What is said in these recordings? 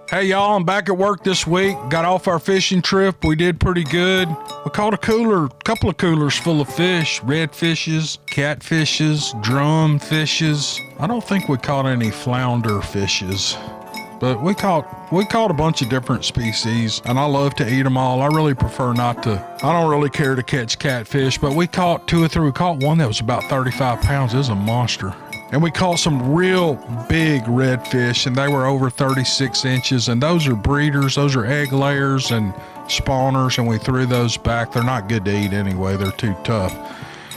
Hey y'all, I'm back at work this week. Got off our fishing trip. We did pretty good. We caught a couple of coolers full of fish, redfishes, catfishes, drum fishes. I don't think we caught any flounder fishes, but we caught a bunch of different species, and I love to eat them all. I really prefer not to. I don't really care to catch catfish, but we caught two or three. We caught one that was about 35 pounds. It was a monster. And we caught some real big redfish, and they were over 36 inches, and those are breeders. Those are egg layers and spawners, and we threw those back. They're not good to eat anyway. They're too tough.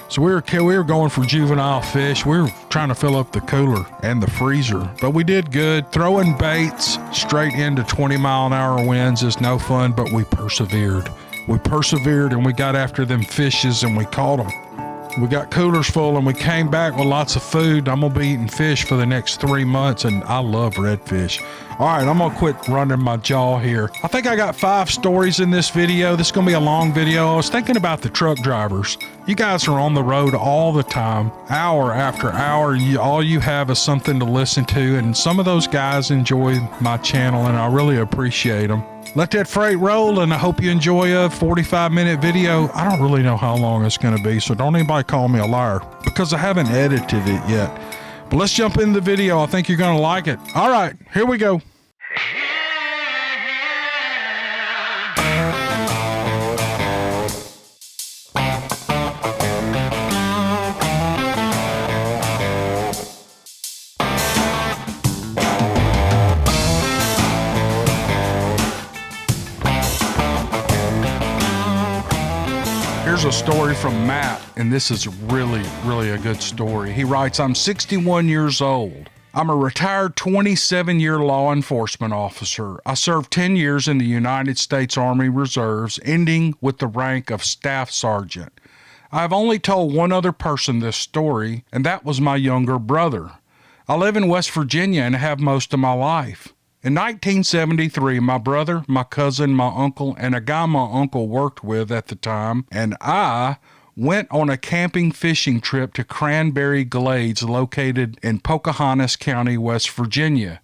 So we were going for juvenile fish. We were trying to fill up the cooler and the freezer, but we did good. Throwing baits straight into 20-mile-an-hour winds is no fun, but we persevered. We persevered, and we got after them fishes, and we caught them. We got coolers full, and we came back with lots of food. I'm going to be eating fish for the next 3 months, and I love redfish. All right, I'm going to quit running my jaw here. I think I got 5 stories in this video. This is going to be a long video. I was thinking about the truck drivers. You guys are on the road all the time, hour after hour. All you have is something to listen to, and some of those guys enjoy my channel, and I really appreciate them. Let that freight roll, and I hope you enjoy a 45-minute video. I don't really know how long it's going to be, so don't anybody call me a liar, because I haven't edited it yet. But let's jump into the video. I think you're going to like it. All right, here we go. Here's a story from Matt, and this is really a good story. He writes, I'm 61 years old. I'm a retired 27-year law enforcement officer. I served 10 years in the United States Army Reserves, ending with the rank of Staff Sergeant. I have only told one other person this story, and that was my younger brother. I live in West Virginia and have most of my life. In 1973, my brother, my cousin, my uncle, and a guy my uncle worked with at the time, and I went on a camping fishing trip to Cranberry Glades located in Pocahontas County, West Virginia.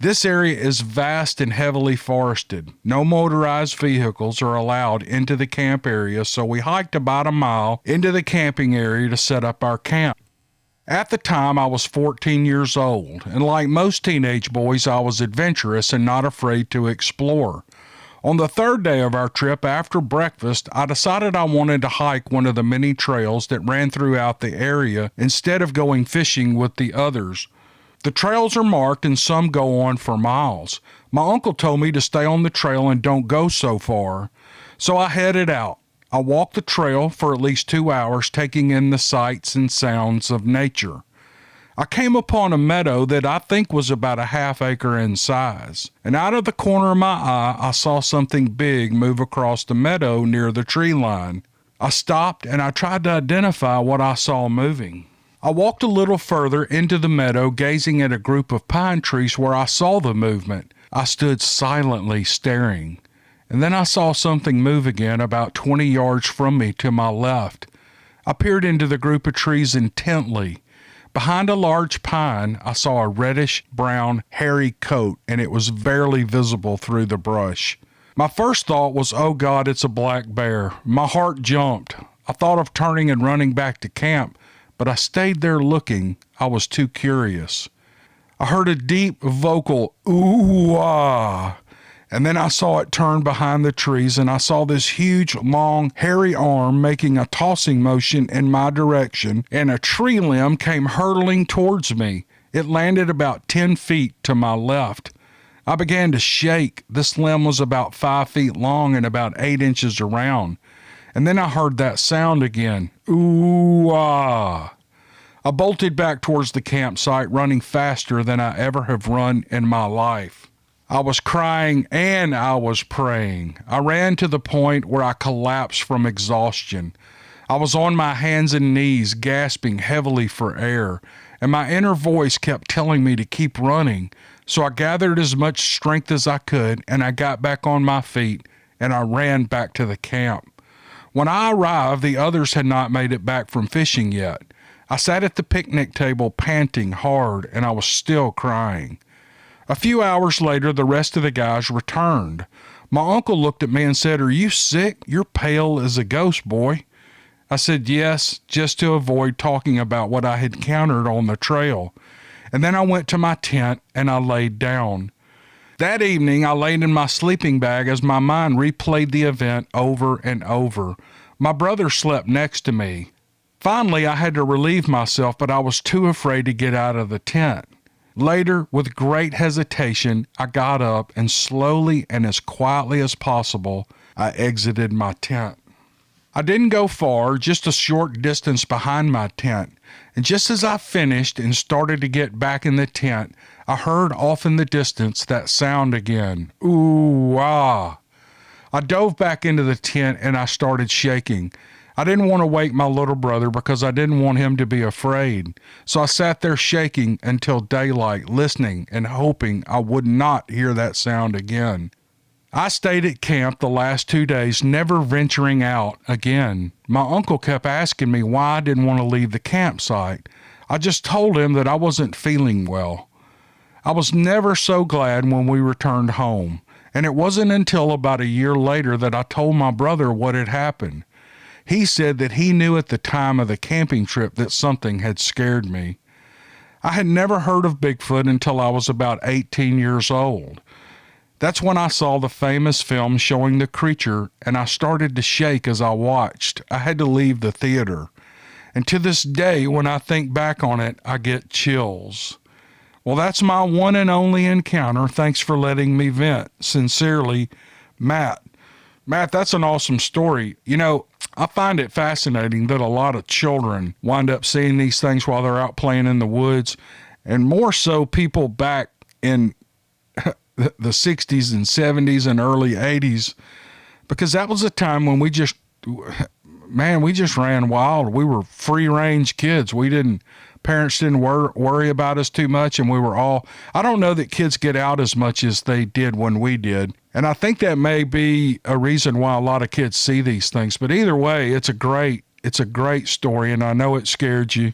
This area is vast and heavily forested. No motorized vehicles are allowed into the camp area, so we hiked about a mile into the camping area to set up our camp. At the time, I was 14 years old, and like most teenage boys, I was adventurous and not afraid to explore. On the third day of our trip, after breakfast, I decided I wanted to hike one of the many trails that ran throughout the area instead of going fishing with the others. The trails are marked and some go on for miles. My uncle told me to stay on the trail and don't go so far, so I headed out. I walked the trail for at least 2 hours, taking in the sights and sounds of nature. I came upon a meadow that I think was about a half acre in size, and out of the corner of my eye, I saw something big move across the meadow near the tree line. I stopped and I tried to identify what I saw moving. I walked a little further into the meadow, gazing at a group of pine trees where I saw the movement. I stood silently staring. And then I saw something move again about 20 yards from me to my left. I peered into the group of trees intently. Behind a large pine, I saw a reddish-brown, hairy coat, and it was barely visible through the brush. My first thought was, oh God, it's a black bear. My heart jumped. I thought of turning and running back to camp, but I stayed there looking. I was too curious. I heard a deep vocal, ooh-ah. And then I saw it turn behind the trees, and I saw this huge, long, hairy arm making a tossing motion in my direction, and a tree limb came hurtling towards me. It landed about 10 feet to my left. I began to shake. This limb was about 5 feet long and about 8 inches around. And then I heard that sound again. Ooh-ah. I bolted back towards the campsite, running faster than I ever have run in my life. I was crying and I was praying. I ran to the point where I collapsed from exhaustion. I was on my hands and knees, gasping heavily for air, and my inner voice kept telling me to keep running. So I gathered as much strength as I could, and I got back on my feet, and I ran back to the camp. When I arrived, the others had not made it back from fishing yet. I sat at the picnic table panting hard, and I was still crying. A few hours later, the rest of the guys returned. My uncle looked at me and said, "Are you sick? You're pale as a ghost, boy." I said yes, just to avoid talking about what I had encountered on the trail. And then I went to my tent and I laid down. That evening, I laid in my sleeping bag as my mind replayed the event over and over. My brother slept next to me. Finally, I had to relieve myself, but I was too afraid to get out of the tent. Later, with great hesitation, I got up and slowly and as quietly as possible, I exited my tent. I didn't go far, just a short distance behind my tent, and just as I finished and started to get back in the tent, I heard off in the distance that sound again. Ooh, ah. I dove back into the tent and I started shaking. I didn't want to wake my little brother because I didn't want him to be afraid. So I sat there shaking until daylight, listening and hoping I would not hear that sound again. I stayed at camp the last 2 days, never venturing out again. My uncle kept asking me why I didn't want to leave the campsite. I just told him that I wasn't feeling well. I was never so glad when we returned home, and it wasn't until about a year later that I told my brother what had happened. He said that he knew at the time of the camping trip that something had scared me. I had never heard of Bigfoot until I was about 18 years old. That's when I saw the famous film showing the creature, and I started to shake as I watched. I had to leave the theater. And to this day, when I think back on it, I get chills. Well, that's my one and only encounter. Thanks for letting me vent. Sincerely, Matt. Matt, that's an awesome story. You know, I find it fascinating that a lot of children wind up seeing these things while they're out playing in the woods, and more so people back in the 60s and 70s and early 80s, because that was a time when we just ran wild. We were free range kids. Parents didn't worry about us too much, and I don't know that kids get out as much as they did when we did. And I think that may be a reason why a lot of kids see these things. But either way, it's a great story, and I know it scared you.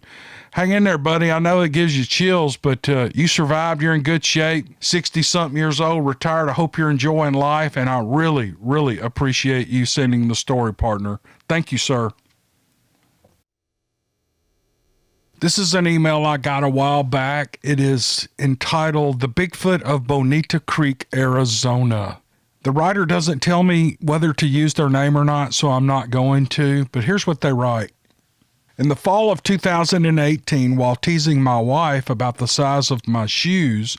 Hang in there, buddy. I know it gives you chills, but you survived. You're in good shape. 60-something years old, retired. I hope you're enjoying life, and I really, really appreciate you sending the story, partner. Thank you, sir. This is an email I got a while back. It is entitled "The Bigfoot of Bonita Creek, Arizona." The writer doesn't tell me whether to use their name or not, so I'm not going to, but here's what they write. In the fall of 2018, while teasing my wife about the size of my shoes,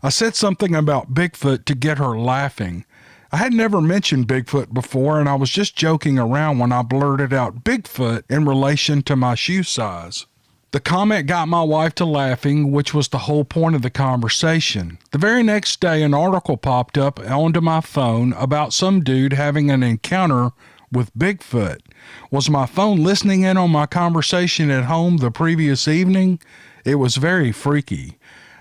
I said something about Bigfoot to get her laughing. I had never mentioned Bigfoot before, and I was just joking around when I blurted out Bigfoot in relation to my shoe size. The comment got my wife to laughing, which was the whole point of the conversation. The very next day, an article popped up onto my phone about some dude having an encounter with Bigfoot. Was my phone listening in on my conversation at home the previous evening? It was very freaky.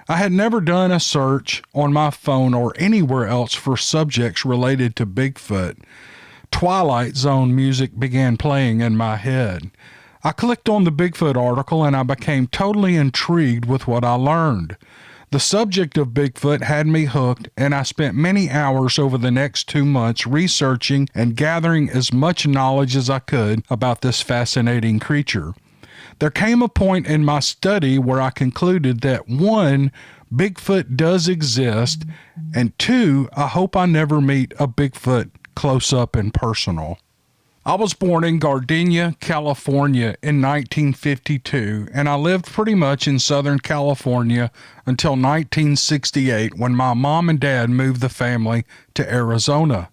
I had never done a search on my phone or anywhere else for subjects related to Bigfoot. Twilight Zone music began playing in my head. I clicked on the Bigfoot article and I became totally intrigued with what I learned. The subject of Bigfoot had me hooked, and I spent many hours over the next 2 months researching and gathering as much knowledge as I could about this fascinating creature. There came a point in my study where I concluded that 1, Bigfoot does exist, and 2, I hope I never meet a Bigfoot close up and personal. I was born in Gardena, California in 1952, and I lived pretty much in Southern California until 1968 when my mom and dad moved the family to Arizona.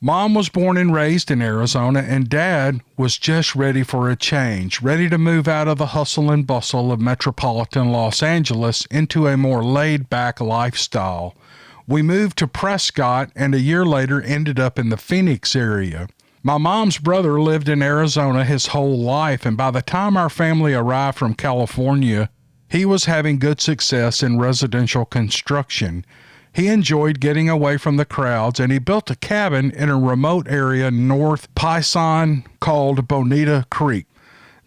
Mom was born and raised in Arizona, and Dad was just ready for a change, ready to move out of the hustle and bustle of metropolitan Los Angeles into a more laid-back lifestyle. We moved to Prescott, and a year later ended up in the Phoenix area. My mom's brother lived in Arizona his whole life, and by the time our family arrived from California, he was having good success in residential construction. He enjoyed getting away from the crowds, and he built a cabin in a remote area north Payson called Bonita Creek.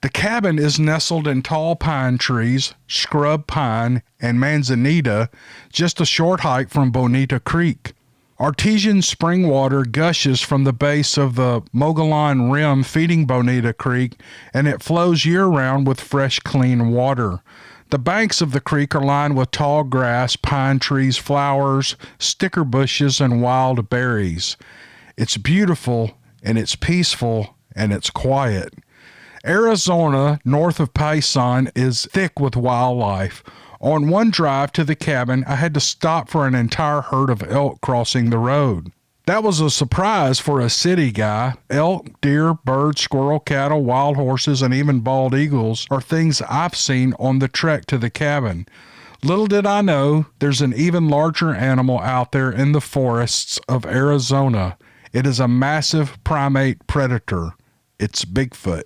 The cabin is nestled in tall pine trees, scrub pine, and manzanita, just a short hike from Bonita Creek. Artesian spring water gushes from the base of the Mogollon Rim feeding Bonita Creek, and it flows year-round with fresh, clean water. The banks of the creek are lined with tall grass, pine trees, flowers, sticker bushes, and wild berries. It's beautiful, and it's peaceful, and it's quiet. Arizona, north of Payson, is thick with wildlife. On one drive to the cabin, I had to stop for an entire herd of elk crossing the road. That was a surprise for a city guy. Elk, deer, birds, squirrel, cattle, wild horses, and even bald eagles are things I've seen on the trek to the cabin. Little did I know, there's an even larger animal out there in the forests of Arizona. It is a massive primate predator. It's Bigfoot.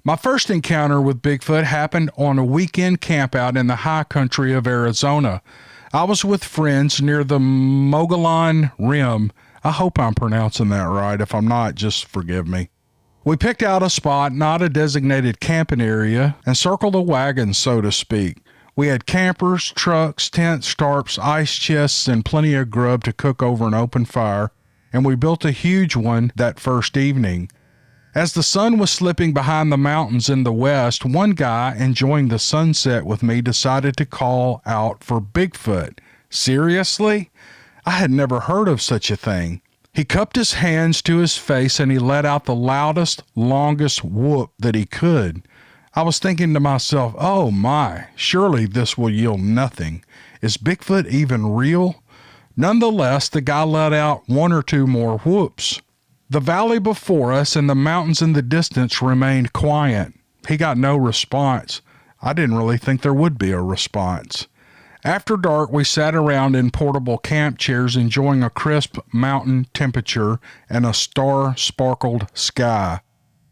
My first encounter with Bigfoot happened on a weekend campout in the high country of Arizona. I was with friends near the Mogollon Rim. I hope I'm pronouncing that right. If I'm not, just forgive me. We picked out a spot, not a designated camping area, and circled a wagon, so to speak. We had campers, trucks, tents, tarps, ice chests, and plenty of grub to cook over an open fire, and we built a huge one that first evening. As the sun was slipping behind the mountains in the west, one guy enjoying the sunset with me decided to call out for Bigfoot. Seriously? I had never heard of such a thing. He cupped his hands to his face and he let out the loudest, longest whoop that he could. I was thinking to myself, oh my, surely this will yield nothing. Is Bigfoot even real? Nonetheless, the guy let out one or two more whoops. The valley before us and the mountains in the distance remained quiet. He got no response. I didn't really think there would be a response. After dark, we sat around in portable camp chairs enjoying a crisp mountain temperature and a star-sparkled sky.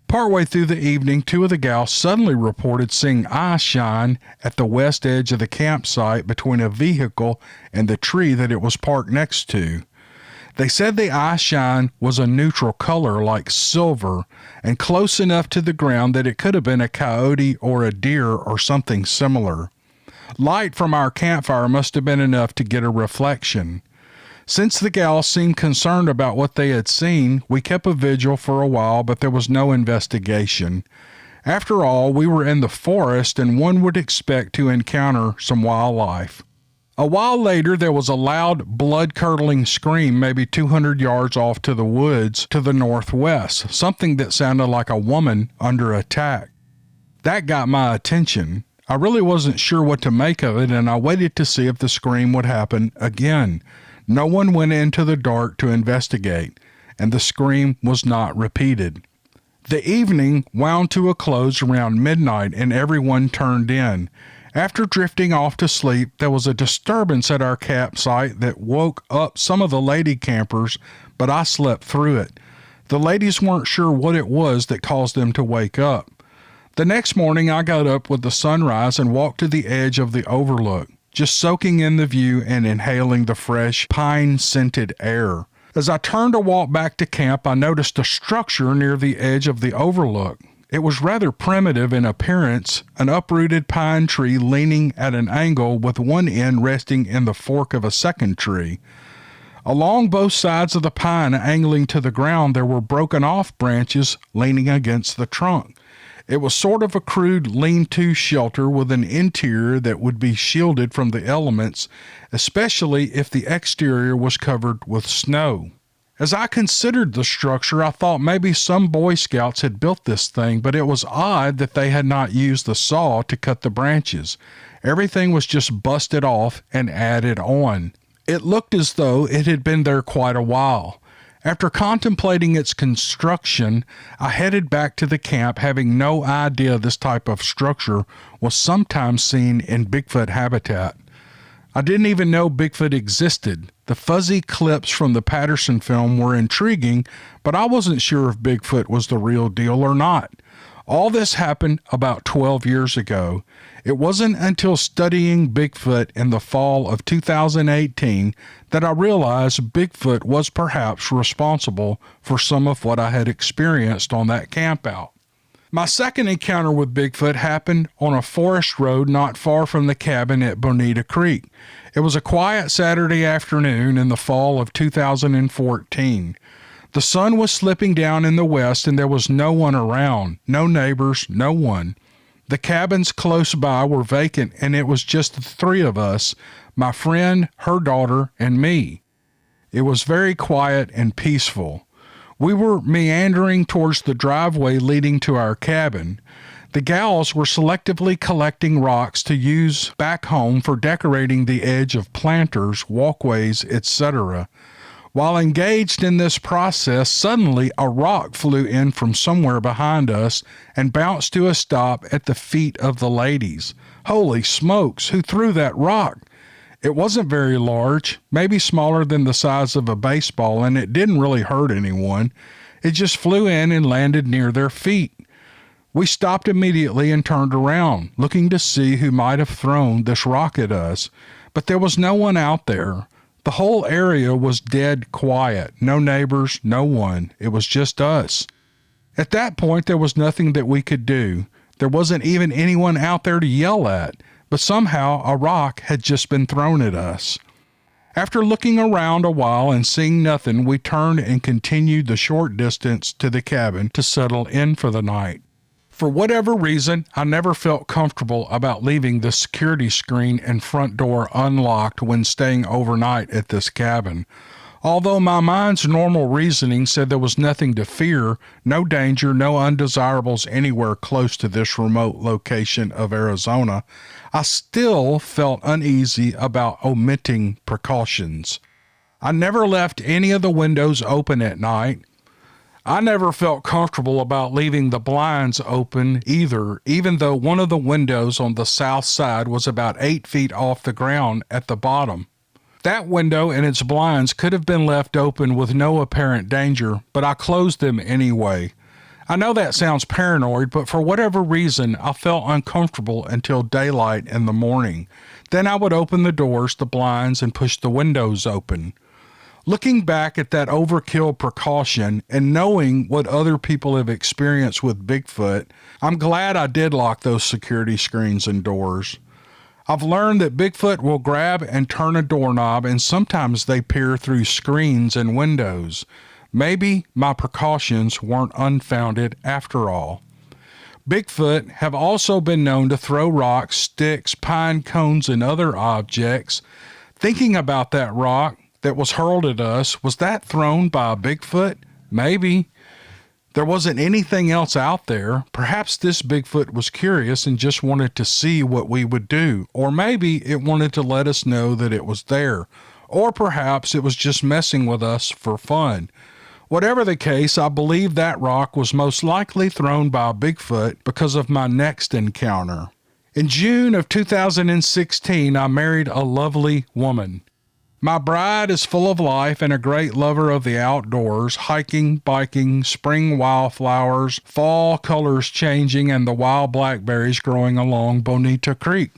Partway through the evening, two of the gals suddenly reported seeing eye shine at the west edge of the campsite between a vehicle and the tree that it was parked next to. They said the eye shine was a neutral color like silver and close enough to the ground that it could have been a coyote or a deer or something similar. Light from our campfire must have been enough to get a reflection. Since the gals seemed concerned about what they had seen, we kept a vigil for a while, but there was no investigation. After all, we were in the forest and one would expect to encounter some wildlife. A while later, there was a loud, blood-curdling scream maybe 200 yards off to the woods to the northwest, something that sounded like a woman under attack. That got my attention. I really wasn't sure what to make of it, and I waited to see if the scream would happen again. No one went into the dark to investigate, and the scream was not repeated. The evening wound to a close around midnight, and everyone turned in. After drifting off to sleep, there was a disturbance at our campsite that woke up some of the lady campers, but I slept through it. The ladies weren't sure what it was that caused them to wake up. The next morning, I got up with the sunrise and walked to the edge of the overlook, just soaking in the view and inhaling the fresh, pine-scented air. As I turned to walk back to camp, I noticed a structure near the edge of the overlook. It was rather primitive in appearance, an uprooted pine tree leaning at an angle with one end resting in the fork of a second tree. Along both sides of the pine angling to the ground, there were broken off branches leaning against the trunk. It was sort of a crude lean-to shelter with an interior that would be shielded from the elements, especially if the exterior was covered with snow. As I considered the structure, I thought maybe some Boy Scouts had built this thing, but it was odd that they had not used the saw to cut the branches. Everything was just busted off and added on. It looked as though it had been there quite a while. After contemplating its construction, I headed back to the camp, having no idea this type of structure was sometimes seen in Bigfoot habitat. I didn't even know Bigfoot existed. The fuzzy clips from the Patterson film were intriguing, but I wasn't sure if Bigfoot was the real deal or not. All this happened about 12 years ago. It wasn't until studying Bigfoot in the fall of 2018 that I realized Bigfoot was perhaps responsible for some of what I had experienced on that campout. My second encounter with Bigfoot happened on a forest road not far from the cabin at Bonita Creek. It was a quiet Saturday afternoon in the fall of 2014. The sun was slipping down in the west and there was no one around, no neighbors, no one. The cabins close by were vacant and it was just the three of us, my friend, her daughter, and me. It was very quiet and peaceful. We were meandering towards the driveway leading to our cabin. The gals were selectively collecting rocks to use back home for decorating the edge of planters, walkways, etc. While engaged in this process, suddenly a rock flew in from somewhere behind us and bounced to a stop at the feet of the ladies. Holy smokes, who threw that rock? It wasn't very large, maybe smaller than the size of a baseball, and it didn't really hurt anyone. It just flew in and landed near their feet. We stopped immediately and turned around, looking to see who might have thrown this rock at us, but there was no one out there. The whole area was dead quiet, no neighbors, no one. It was just us. At that point, there was nothing that we could do. There wasn't even anyone out there to yell at. But somehow a rock had just been thrown at us. After looking around a while and seeing nothing, we turned and continued the short distance to the cabin to settle in for the night. For whatever reason, I never felt comfortable about leaving the security screen and front door unlocked when staying overnight at this cabin. Although my mind's normal reasoning said there was nothing to fear, no danger, no undesirables anywhere close to this remote location of Arizona, I still felt uneasy about omitting precautions. I never left any of the windows open at night. I never felt comfortable about leaving the blinds open either, even though one of the windows on the south side was about 8 feet off the ground at the bottom. That window and its blinds could have been left open with no apparent danger, but I closed them anyway. I know that sounds paranoid, but for whatever reason, I felt uncomfortable until daylight in the morning. Then I would open the doors, the blinds, and push the windows open. Looking back at that overkill precaution and knowing what other people have experienced with Bigfoot, I'm glad I did lock those security screens and doors. I've learned that Bigfoot will grab and turn a doorknob, and sometimes they peer through screens and windows. Maybe my precautions weren't unfounded after all. Bigfoot have also been known to throw rocks, sticks, pine cones, and other objects. Thinking about that rock that was hurled at us, was that thrown by a Bigfoot? Maybe. There wasn't anything else out there. Perhaps this Bigfoot was curious and just wanted to see what we would do. Or maybe it wanted to let us know that it was there. Or perhaps it was just messing with us for fun. Whatever the case, I believe that rock was most likely thrown by a Bigfoot because of my next encounter. In June of 2016, I married a lovely woman. My bride is full of life and a great lover of the outdoors, hiking, biking, spring wildflowers, fall colors changing, and the wild blackberries growing along Bonita Creek.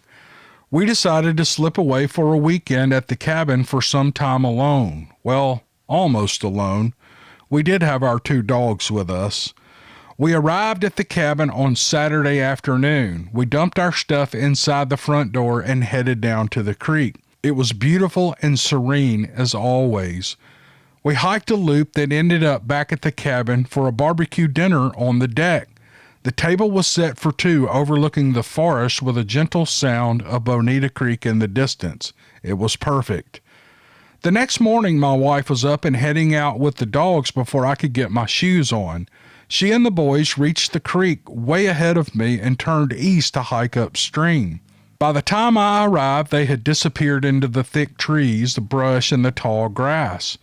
We decided to slip away for a weekend at the cabin for some time alone. Well, almost alone. We did have our 2 dogs with us. We arrived at the cabin on Saturday afternoon. We dumped our stuff inside the front door and headed down to the creek. It was beautiful and serene as always. We hiked a loop that ended up back at the cabin for a barbecue dinner on the deck. The table was set for 2 overlooking the forest with a gentle sound of Bonita Creek in the distance. It was perfect. The next morning, my wife was up and heading out with the dogs before I could get my shoes on. She and the boys reached the creek way ahead of me and turned east to hike upstream. By the time I arrived, they had disappeared into the thick trees, the brush, and the tall grass.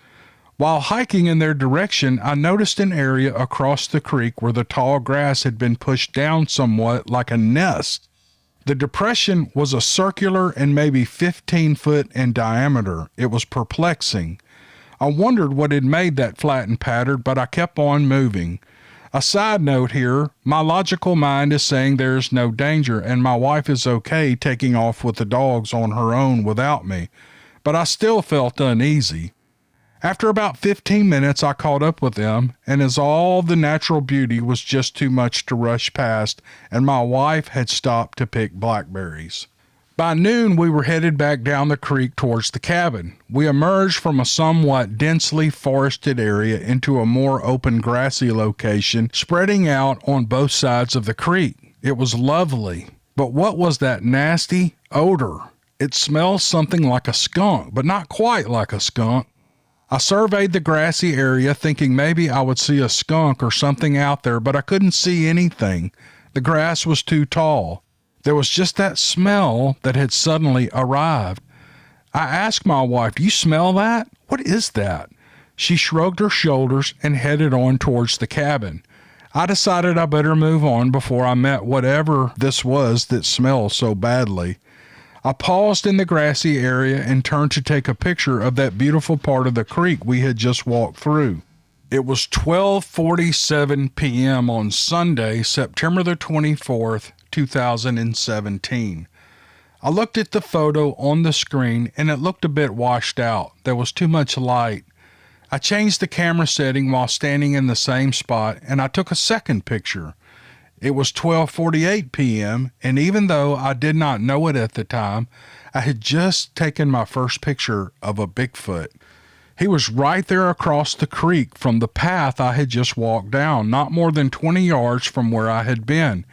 While hiking in their direction, I noticed an area across the creek where the tall grass had been pushed down somewhat like a nest. The depression was a circular and maybe 15 foot in diameter. It was perplexing. I wondered what had made that flattened pattern, but I kept on moving. A side note here, my logical mind is saying there's no danger and my wife is okay taking off with the dogs on her own without me, but I still felt uneasy. After about 15 minutes, I caught up with them, and as all the natural beauty was just too much to rush past, and my wife had stopped to pick blackberries. By noon, we were headed back down the creek towards the cabin. We emerged from a somewhat densely forested area into a more open grassy location, spreading out on both sides of the creek. It was lovely. But what was that nasty odor? It smelled something like a skunk, but not quite like a skunk. I surveyed the grassy area thinking maybe I would see a skunk or something out there, but I couldn't see anything. The grass was too tall. There was just that smell that had suddenly arrived. I asked my wife, "Do you smell that? What is that?" She shrugged her shoulders and headed on towards the cabin. I decided I better move on before I met whatever this was that smelled so badly. I paused in the grassy area and turned to take a picture of that beautiful part of the creek we had just walked through. It was 12:47 p.m. on Sunday, September the 24th, 2017. I looked at the photo on the screen and it looked a bit washed out. There was too much light. I changed the camera setting while standing in the same spot and I took a second picture. It was 12:48 p.m. and even though I did not know it at the time, I had just taken my first picture of a Bigfoot. He was right there across the creek from the path I had just walked down, not more than 20 yards from where I had been.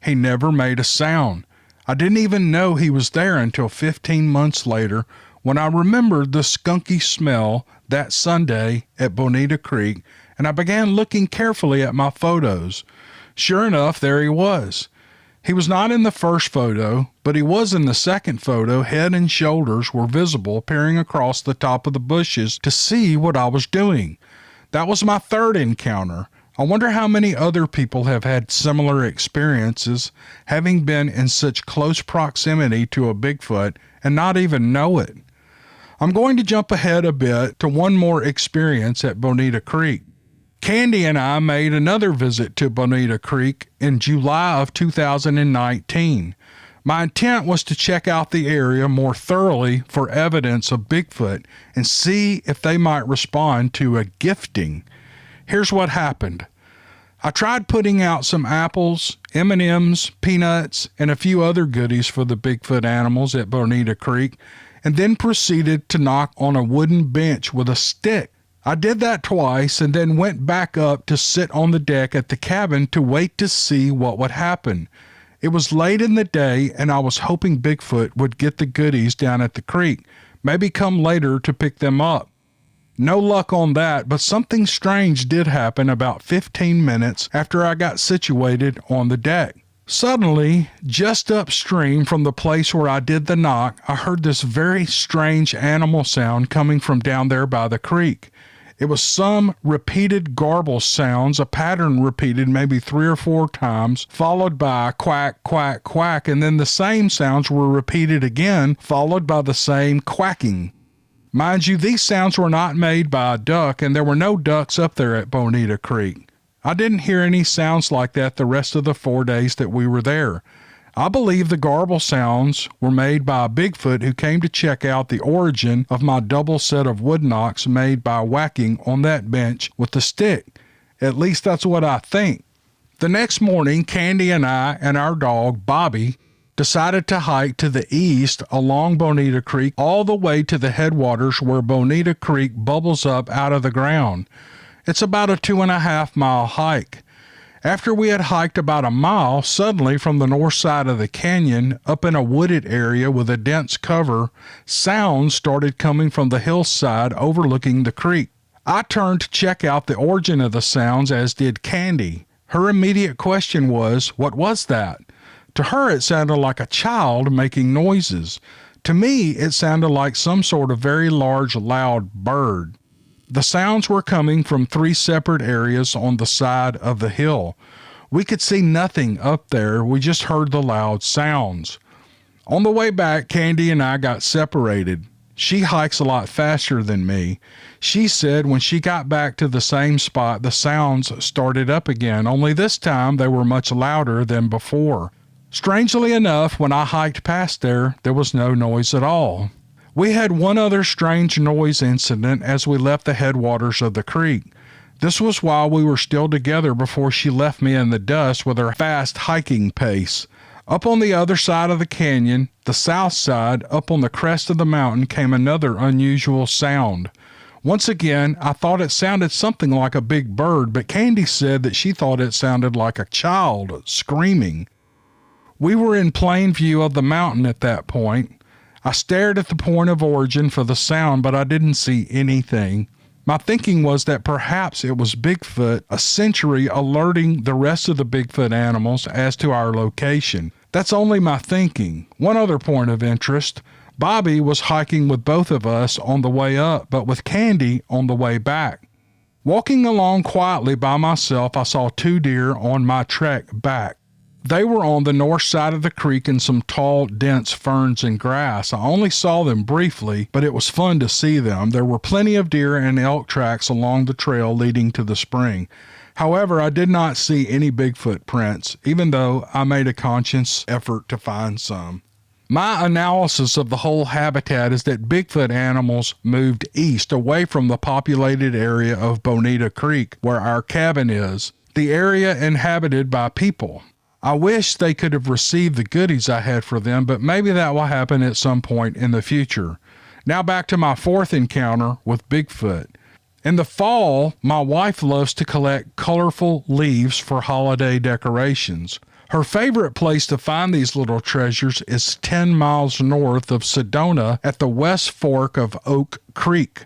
He never made a sound. I didn't even know he was there until 15 months later when I remembered the skunky smell that Sunday at Bonita Creek, and I began looking carefully at my photos. Sure enough, there he was. He was not in the first photo, but he was in the second photo. Head and shoulders were visible peering across the top of the bushes to see what I was doing. That was my third encounter. I wonder how many other people have had similar experiences, having been in such close proximity to a Bigfoot and not even know it. I'm going to jump ahead a bit to one more experience at Bonita Creek. Candy and I made another visit to Bonita Creek in July of 2019. My intent was to check out the area more thoroughly for evidence of Bigfoot and see if they might respond to a gifting. Here's what happened. I tried putting out some apples, M&Ms, peanuts, and a few other goodies for the Bigfoot animals at Bonita Creek, and then proceeded to knock on a wooden bench with a stick. I did that twice and then went back up to sit on the deck at the cabin to wait to see what would happen. It was late in the day and I was hoping Bigfoot would get the goodies down at the creek, maybe come later to pick them up. No luck on that, but something strange did happen about 15 minutes after I got situated on the deck. Suddenly, just upstream from the place where I did the knock, I heard this very strange animal sound coming from down there by the creek. It was some repeated garble sounds, a pattern repeated maybe 3 or 4 times, followed by quack, quack, quack, and then the same sounds were repeated again, followed by the same quacking. Mind you, these sounds were not made by a duck, and there were no ducks up there at Bonita Creek. I didn't hear any sounds like that the rest of the 4 days that we were there. I believe the garble sounds were made by a Bigfoot who came to check out the origin of my double set of wood knocks made by whacking on that bench with the stick. At least that's what I think. The next morning, Candy and I and our dog, Bobby, decided to hike to the east along Bonita Creek all the way to the headwaters where Bonita Creek bubbles up out of the ground. It's about a 2.5-mile hike. After we had hiked about a mile, suddenly from the north side of the canyon, up in a wooded area with a dense cover, sounds started coming from the hillside overlooking the creek. I turned to check out the origin of the sounds, as did Candy. Her immediate question was, what was that? To her, it sounded like a child making noises. To me, it sounded like some sort of very large, loud bird. The sounds were coming from 3 separate areas on the side of the hill. We could see nothing up there. We just heard the loud sounds. On the way back, Candy and I got separated. She hikes a lot faster than me. She said when she got back to the same spot, the sounds started up again, only this time they were much louder than before. Strangely enough, when I hiked past there, there was no noise at all. We had one other strange noise incident as we left the headwaters of the creek. This was while we were still together before she left me in the dust with her fast hiking pace. Up on the other side of the canyon, the south side, up on the crest of the mountain, came another unusual sound. Once again, I thought it sounded something like a big bird, but Candy said that she thought it sounded like a child screaming. We were in plain view of the mountain at that point. I stared at the point of origin for the sound, but I didn't see anything. My thinking was that perhaps it was Bigfoot, a sentry alerting the rest of the Bigfoot animals as to our location. That's only my thinking. One other point of interest. Bobby was hiking with both of us on the way up, but with Candy on the way back. Walking along quietly by myself, I saw 2 deer on my trek back. They were on the north side of the creek in some tall, dense ferns and grass. I only saw them briefly, but it was fun to see them. There were plenty of deer and elk tracks along the trail leading to the spring. However, I did not see any Bigfoot prints, even though I made a conscious effort to find some. My analysis of the whole habitat is that Bigfoot animals moved east away from the populated area of Bonita Creek, where our cabin is, the area inhabited by people. I wish they could have received the goodies I had for them, but maybe that will happen at some point in the future. Now back to my 4th encounter with Bigfoot. In the fall, my wife loves to collect colorful leaves for holiday decorations. Her favorite place to find these little treasures is 10 miles north of Sedona at the West Fork of Oak Creek.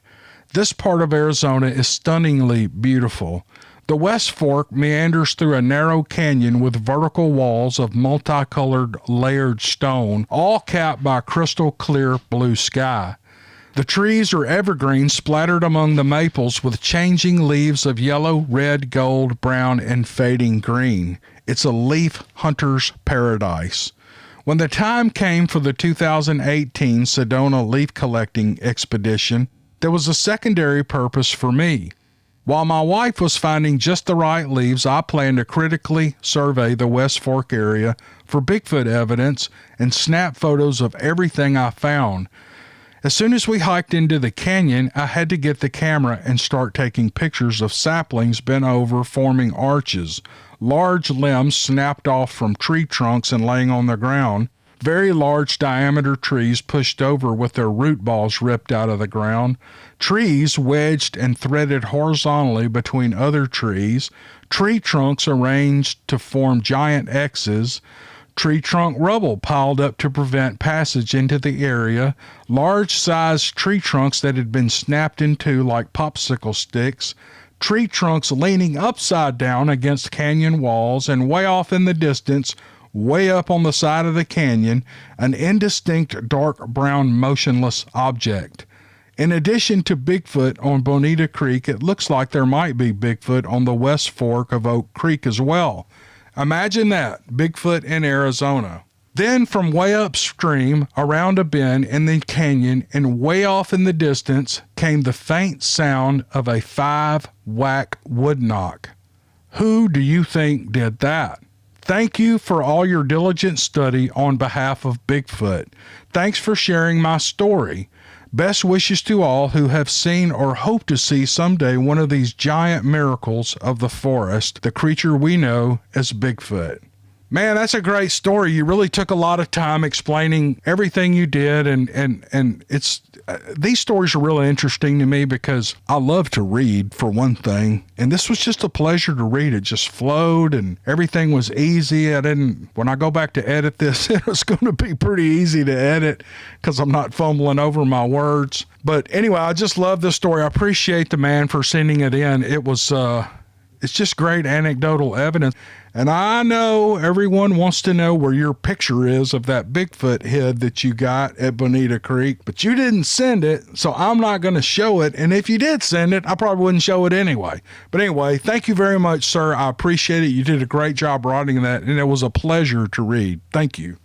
This part of Arizona is stunningly beautiful. The West Fork meanders through a narrow canyon with vertical walls of multicolored layered stone, all capped by crystal clear blue sky. The trees are evergreen splattered among the maples with changing leaves of yellow, red, gold, brown, and fading green. It's a leaf hunter's paradise. When the time came for the 2018 Sedona leaf collecting expedition, there was a secondary purpose for me. While my wife was finding just the right leaves, I planned to critically survey the West Fork area for Bigfoot evidence and snap photos of everything I found. As soon as we hiked into the canyon, I had to get the camera and start taking pictures of saplings bent over forming arches, large limbs snapped off from tree trunks and laying on the ground, very large diameter trees pushed over with their root balls ripped out of the ground, trees wedged and threaded horizontally between other trees, tree trunks arranged to form giant X's, tree trunk rubble piled up to prevent passage into the area, large-sized tree trunks that had been snapped in two like popsicle sticks, tree trunks leaning upside down against canyon walls, and way off in the distance, way up on the side of the canyon, an indistinct dark brown motionless object. In addition to Bigfoot on Bonita Creek, it looks like there might be Bigfoot on the West Fork of Oak Creek as well. Imagine that, Bigfoot in Arizona. Then from way upstream, around a bend in the canyon and way off in the distance, came the faint sound of a 5-whack wood knock. Who do you think did that? Thank you for all your diligent study on behalf of Bigfoot. Thanks for sharing my story. Best wishes to all who have seen or hope to see someday one of these giant miracles of the forest, the creature we know as Bigfoot. Man, that's a great story. You really took a lot of time explaining everything you did, and it's these stories are really interesting to me because I love to read, for one thing, and this was just a pleasure to read. It just flowed, and everything was easy. When I go back to edit this, it was going to be pretty easy to edit because I'm not fumbling over my words. But anyway, I just love this story. I appreciate the man for sending it in. It was it's just great anecdotal evidence. And I know everyone wants to know where your picture is of that Bigfoot head that you got at Bonita Creek, but you didn't send it, so I'm not going to show it. And if you did send it, I probably wouldn't show it anyway. But anyway, thank you very much, sir. I appreciate it. You did a great job writing that, and it was a pleasure to read. Thank you.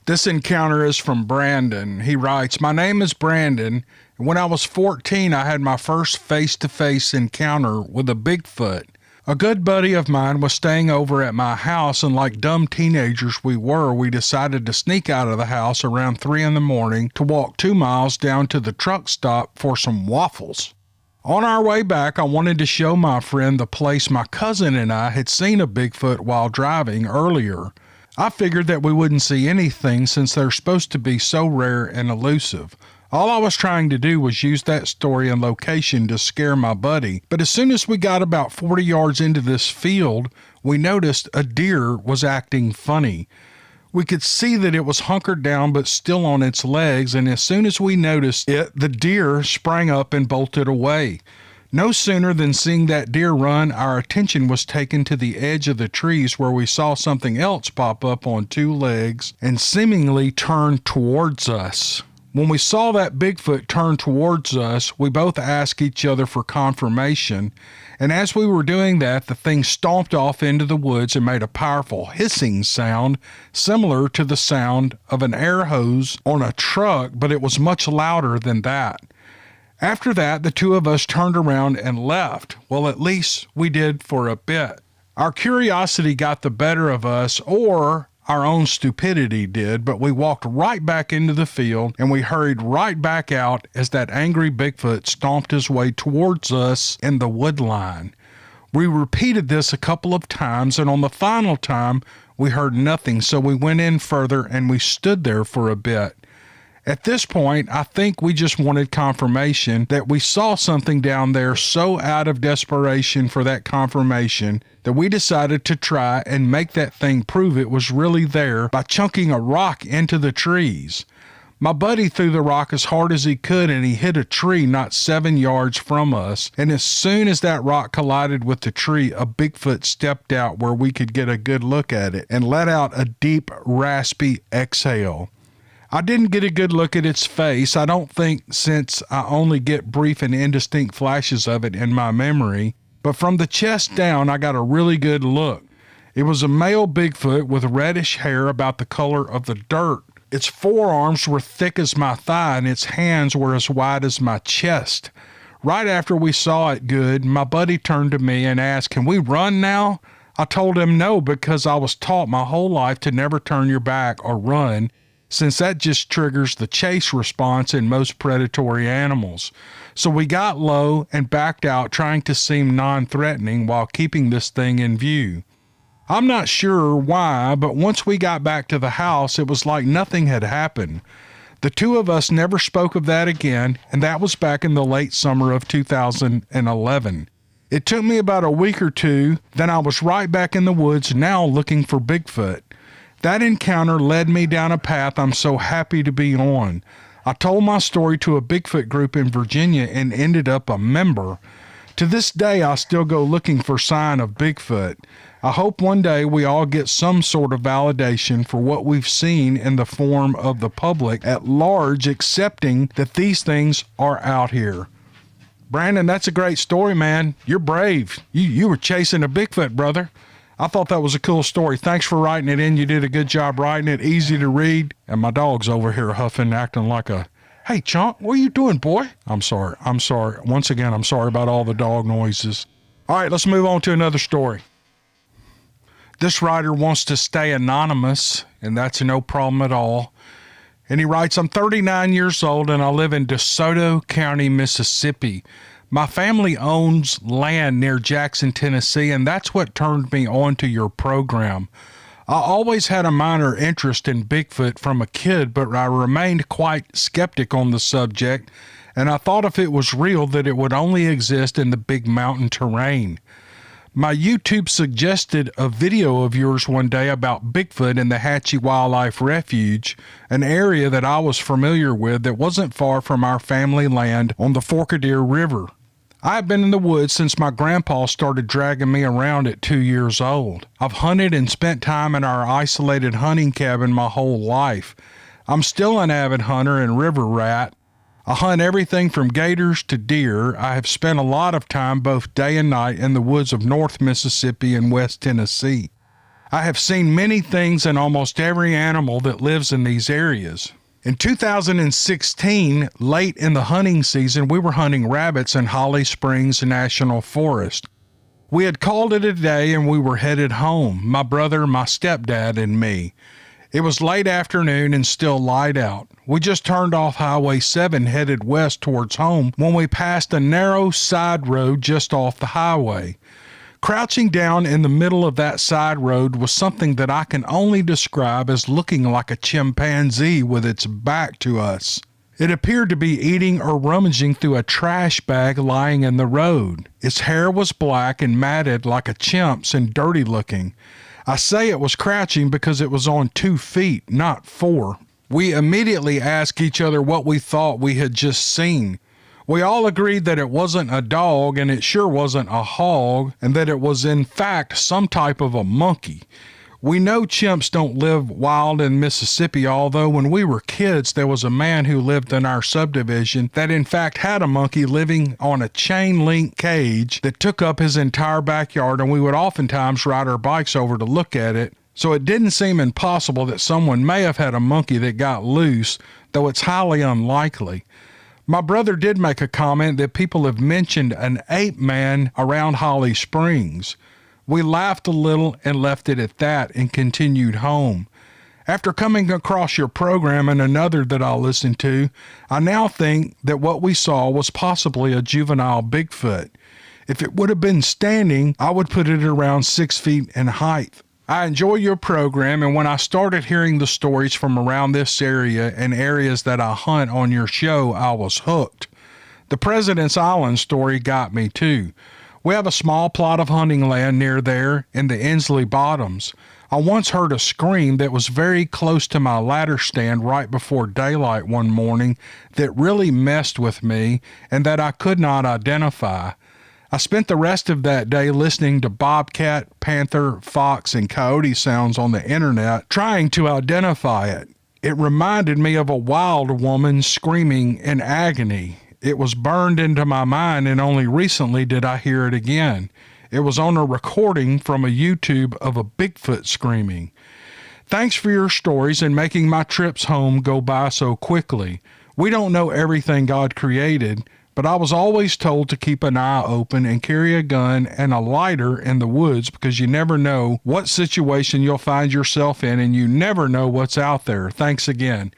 This encounter is from Brandon. He writes, "My name is Brandon. When I was 14, I had my first face-to-face encounter with a Bigfoot. A good buddy of mine was staying over at my house, and like dumb teenagers we decided to sneak out of the house around 3 in the morning to walk 2 miles down to the truck stop for some waffles. On our way back, I wanted to show my friend the place my cousin and I had seen a Bigfoot while driving earlier. I figured that we wouldn't see anything since they're supposed to be so rare and elusive. All I was trying to do was use that story and location to scare my buddy, but as soon as we got about 40 yards into this field, we noticed a deer was acting funny. We could see that it was hunkered down but still on its legs, and as soon as we noticed it, the deer sprang up and bolted away. No sooner than seeing that deer run, our attention was taken to the edge of the trees where we saw something else pop up on 2 legs and seemingly turn towards us. When we saw that Bigfoot turn towards us, we both asked each other for confirmation, and as we were doing that, the thing stomped off into the woods and made a powerful hissing sound similar to the sound of an air hose on a truck, but it was much louder than that. After that, the two of us turned around and left. Well, at least we did for a bit. Our curiosity got the better of us, or our own stupidity did, but we walked right back into the field and we hurried right back out as that angry Bigfoot stomped his way towards us in the wood line. We repeated this a couple of times, and on the final time, we heard nothing, so we went in further and we stood there for a bit. At this point, I think we just wanted confirmation that we saw something down there, so out of desperation for that confirmation that we decided to try and make that thing prove it was really there by chunking a rock into the trees. My buddy threw the rock as hard as he could, and he hit a tree not 7 yards from us, and as soon as that rock collided with the tree, a Bigfoot stepped out where we could get a good look at it and let out a deep, raspy exhale. I didn't get a good look at its face, I don't think, since I only get brief and indistinct flashes of it in my memory, but from the chest down I got a really good look. It was a male Bigfoot with reddish hair about the color of the dirt. Its forearms were thick as my thigh and its hands were as wide as my chest. Right after we saw it good, my buddy turned to me and asked, "Can we run now?" I told him no, because I was taught my whole life to never turn your back or run, since that just triggers the chase response in most predatory animals. So we got low and backed out, trying to seem non-threatening while keeping this thing in view. I'm not sure why, but once we got back to the house, it was like nothing had happened. The two of us never spoke of that again, and that was back in the late summer of 2011. It took me about a week or two, then I was right back in the woods now looking for Bigfoot. That encounter led me down a path I'm so happy to be on. I told my story to a Bigfoot group in Virginia and ended up a member. To this day, I still go looking for sign of Bigfoot. I hope one day we all get some sort of validation for what we've seen in the form of the public at large accepting that these things are out here. Brandon, that's a great story, man. You're brave. You were chasing a Bigfoot, brother. I thought that was a cool story. Thanks for writing it in. You did a good job writing it. Easy to read. And my dog's over here huffing, acting like a, "Hey, Chunk, what are you doing, boy?" I'm sorry. Once again, I'm sorry about all the dog noises. All right, let's move on to another story. This writer wants to stay anonymous, and that's no problem at all. And he writes, "I'm 39 years old, and I live in DeSoto County, Mississippi. My family owns land near Jackson, Tennessee, and that's what turned me on to your program. I always had a minor interest in Bigfoot from a kid, but I remained quite skeptic on the subject, and I thought if it was real that it would only exist in the big mountain terrain. My YouTube suggested a video of yours one day about Bigfoot in the Hatchie Wildlife Refuge, an area that I was familiar with that wasn't far from our family land on the Forkadeer River. I have been in the woods since my grandpa started dragging me around at 2 years old. I've hunted and spent time in our isolated hunting cabin my whole life. I'm still an avid hunter and river rat. I hunt everything from gators to deer. I have spent a lot of time both day and night in the woods of North Mississippi and West Tennessee. I have seen many things and almost every animal that lives in these areas. In 2016, late in the hunting season, we were hunting rabbits in Holly Springs National Forest. We had called it a day and we were headed home, my brother, my stepdad, and me. It was late afternoon and still light out. We just turned off Highway 7 headed west towards home when we passed a narrow side road just off the highway. Crouching down in the middle of that side road was something that I can only describe as looking like a chimpanzee with its back to us. It appeared to be eating or rummaging through a trash bag lying in the road. Its hair was black and matted like a chimp's and dirty looking. I say it was crouching because it was on 2 feet, not 4. We immediately asked each other what we thought we had just seen. We all agreed that it wasn't a dog and it sure wasn't a hog, and that it was in fact some type of a monkey. We know chimps don't live wild in Mississippi, although when we were kids there was a man who lived in our subdivision that in fact had a monkey living on a chain link cage that took up his entire backyard, and we would oftentimes ride our bikes over to look at it. So it didn't seem impossible that someone may have had a monkey that got loose, though it's highly unlikely. My brother did make a comment that people have mentioned an ape man around Holly Springs. We laughed a little and left it at that and continued home. After coming across your program and another that I listened to, I now think that what we saw was possibly a juvenile Bigfoot. If it would have been standing, I would put it around 6 feet in height. I enjoy your program, and when I started hearing the stories from around this area and areas that I hunt on your show, I was hooked. The President's Island story got me too. We have a small plot of hunting land near there in the Inslee Bottoms. I once heard a scream that was very close to my ladder stand right before daylight one morning that really messed with me and that I could not identify. I spent the rest of that day listening to bobcat, panther, fox, and coyote sounds on the internet, trying to identify it. It reminded me of a wild woman screaming in agony. It was burned into my mind, and only recently did I hear it again. It was on a recording from a YouTube of a Bigfoot screaming. Thanks for your stories and making my trips home go by so quickly. We don't know everything God created, but I was always told to keep an eye open and carry a gun and a lighter in the woods because you never know what situation you'll find yourself in, and you never know what's out there. Thanks again.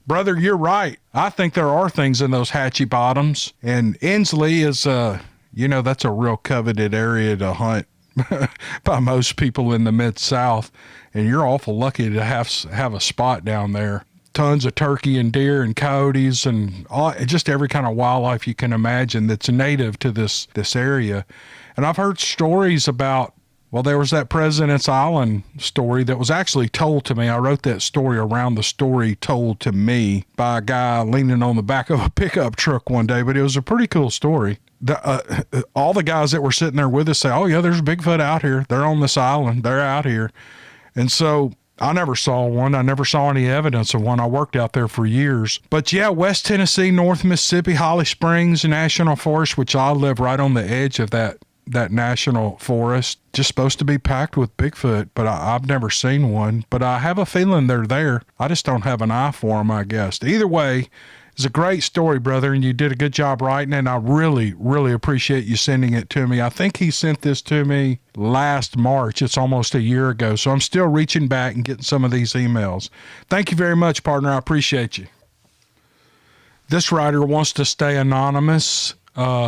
Brother, you're right. I think there are things in those hatchy bottoms, and Inslee is, that's a real coveted area to hunt by most people in the Mid-South, and you're awful lucky to have a spot down there. Tons of turkey and deer and coyotes and just every kind of wildlife you can imagine that's native to this area. And I've heard stories about, well, there was that President's Island story that was actually told to me. I wrote that story around the story told to me by a guy leaning on the back of a pickup truck one day, but it was a pretty cool story. All the guys that were sitting there with us say, oh, yeah, there's Bigfoot out here. They're on this island. They're out here. And so I never saw one. I never saw any evidence of one. I worked out there for years. But yeah, West Tennessee, North Mississippi, Holly Springs National Forest, which I live right on the edge of that national forest, just supposed to be packed with Bigfoot, but I've never seen one. But I have a feeling they're there. I just don't have an eye for them, I guess. Either way, it's a great story, brother, and you did a good job writing, and I really, really appreciate you sending it to me. I think he sent this to me last March. It's almost a year ago, so I'm still reaching back and getting some of these emails. Thank you very much, partner. I appreciate you. This writer wants to stay anonymous.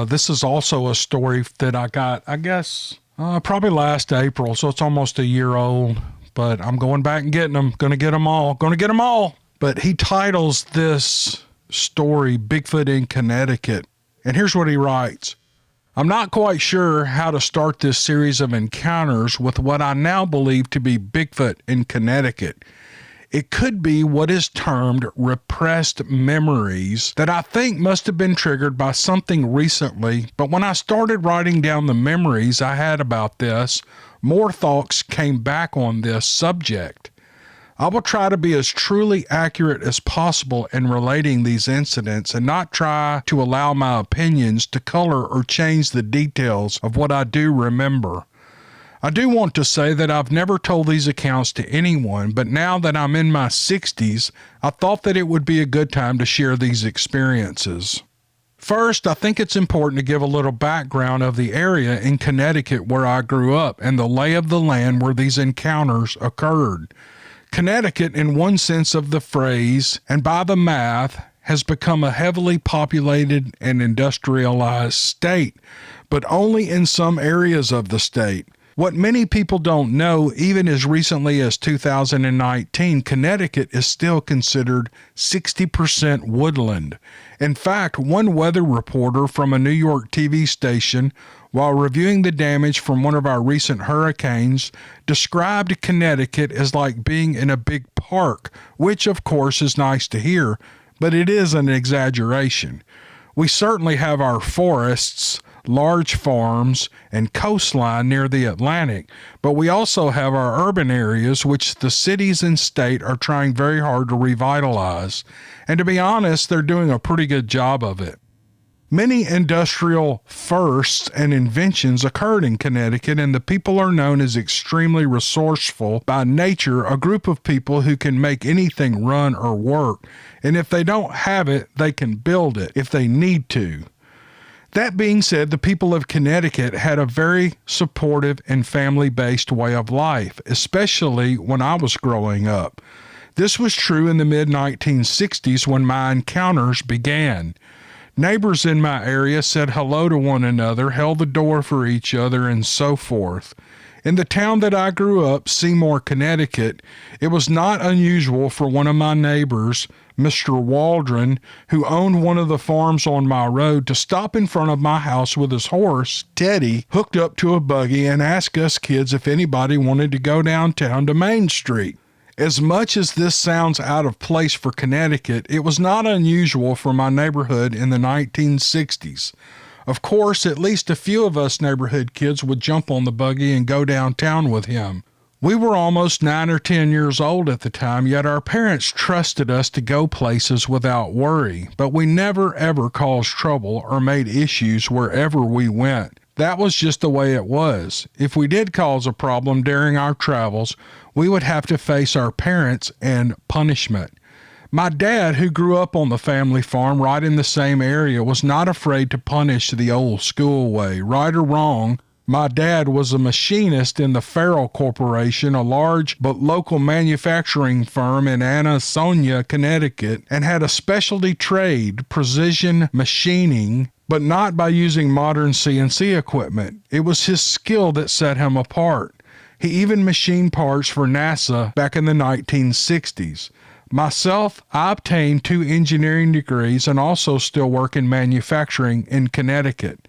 This is also a story that I got, I guess, probably last April, so it's almost a year old, but I'm going back and getting them. Going to get them all. But he titles this story Bigfoot in Connecticut, and here's what he writes. I'm not quite sure how to start this series of encounters with what I now believe to be Bigfoot in Connecticut. It could be what is termed repressed memories that I think must have been triggered by something recently, but when I started writing down the memories I had about this, more thoughts came back on this subject. I will try to be as truly accurate as possible in relating these incidents and not try to allow my opinions to color or change the details of what I do remember. I do want to say that I've never told these accounts to anyone, but now that I'm in my 60s, I thought that it would be a good time to share these experiences. First, I think it's important to give a little background of the area in Connecticut where I grew up and the lay of the land where these encounters occurred. Connecticut, in one sense of the phrase, and by the math, has become a heavily populated and industrialized state, but only in some areas of the state. What many people don't know, even as recently as 2019, Connecticut is still considered 60% woodland. In fact, one weather reporter from a New York TV station, while reviewing the damage from one of our recent hurricanes, described Connecticut as like being in a big park, which of course is nice to hear, but it is an exaggeration. We certainly have our forests, large farms, and coastline near the Atlantic, but we also have our urban areas which the cities and state are trying very hard to revitalize, and to be honest, they're doing a pretty good job of it. Many industrial firsts and inventions occurred in Connecticut, and the people are known as extremely resourceful by nature, a group of people who can make anything run or work, and if they don't have it, they can build it if they need to. That being said, the people of Connecticut had a very supportive and family-based way of life, especially when I was growing up. This was true in the mid-1960s when my encounters began. Neighbors in my area said hello to one another, held the door for each other, and so forth. In the town that I grew up, Seymour, Connecticut, it was not unusual for one of my neighbors, Mr. Waldron, who owned one of the farms on my road, to stop in front of my house with his horse, Teddy, hooked up to a buggy and ask us kids if anybody wanted to go downtown to Main Street. As much as this sounds out of place for Connecticut, it was not unusual for my neighborhood in the 1960s. Of course, at least a few of us neighborhood kids would jump on the buggy and go downtown with him. We were almost 9 or 10 years old at the time, yet our parents trusted us to go places without worry, but we never ever caused trouble or made issues wherever we went. That was just the way it was. If we did cause a problem during our travels, we would have to face our parents and punishment. My dad, who grew up on the family farm right in the same area, was not afraid to punish the old school way. Right or wrong, my dad was a machinist in the Farrell Corporation, a large but local manufacturing firm in Ansonia, Connecticut, and had a specialty trade, precision machining, but not by using modern CNC equipment. It was his skill that set him apart. He even machined parts for NASA back in the 1960s. Myself, I obtained 2 engineering degrees and also still work in manufacturing in Connecticut.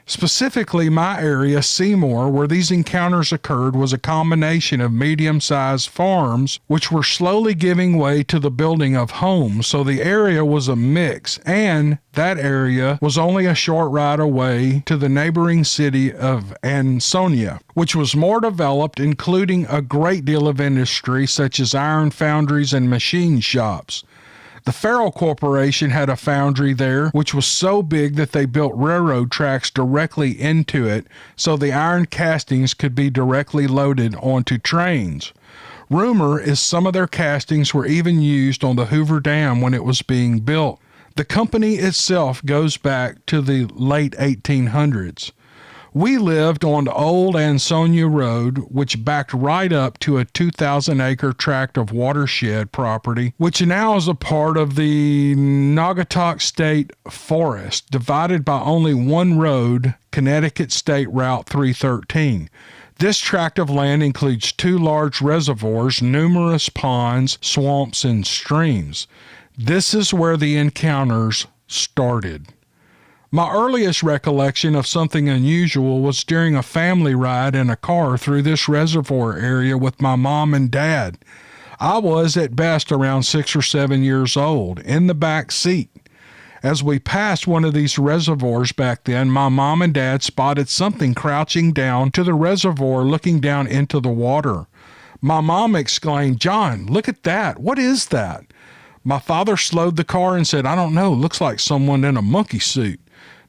Specifically, my area, Seymour, where these encounters occurred, was a combination of medium-sized farms, which were slowly giving way to the building of homes, so the area was a mix, and that area was only a short ride away to the neighboring city of Ansonia, which was more developed, including a great deal of industry, such as iron foundries and machine shops. The Farrell Corporation had a foundry there, which was so big that they built railroad tracks directly into it, so the iron castings could be directly loaded onto trains. Rumor is some of their castings were even used on the Hoover Dam when it was being built. The company itself goes back to the late 1800s. We lived on Old Ansonia Road, which backed right up to a 2,000-acre tract of watershed property, which now is a part of the Naugatuck State Forest, divided by only one road, Connecticut State Route 313. This tract of land includes 2 large reservoirs, numerous ponds, swamps, and streams. This is where the encounters started. My earliest recollection of something unusual was during a family ride in a car through this reservoir area with my mom and dad. I was at best around 6 or 7 years old, in the back seat. As we passed one of these reservoirs back then, my mom and dad spotted something crouching down to the reservoir looking down into the water. My mom exclaimed, "John, look at that. What is that?" My father slowed the car and said, "I don't know. Looks like someone in a monkey suit."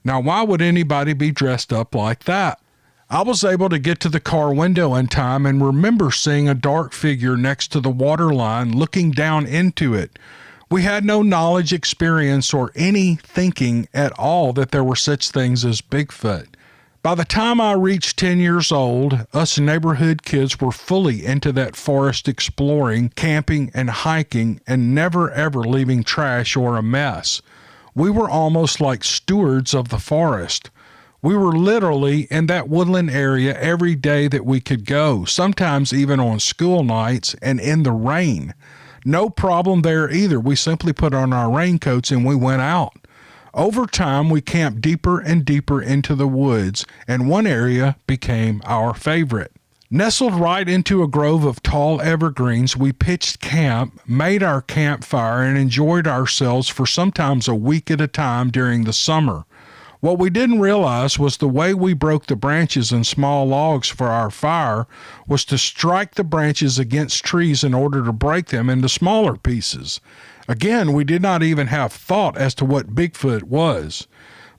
Now, why would anybody be dressed up like that? I was able to get to the car window in time and remember seeing a dark figure next to the water line looking down into it. We had no knowledge, experience, or any thinking at all that there were such things as Bigfoot. By the time I reached 10 years old, us neighborhood kids were fully into that forest exploring, camping, and hiking, and never ever leaving trash or a mess. We were almost like stewards of the forest. We were literally in that woodland area every day that we could go, sometimes even on school nights and in the rain. No problem there either. We simply put on our raincoats and we went out. Over time, we camped deeper and deeper into the woods, and one area became our favorite. Nestled right into a grove of tall evergreens, we pitched camp, made our campfire, and enjoyed ourselves for sometimes a week at a time during the summer. What we didn't realize was the way we broke the branches and small logs for our fire was to strike the branches against trees in order to break them into smaller pieces. Again, we did not even have thought as to what Bigfoot was.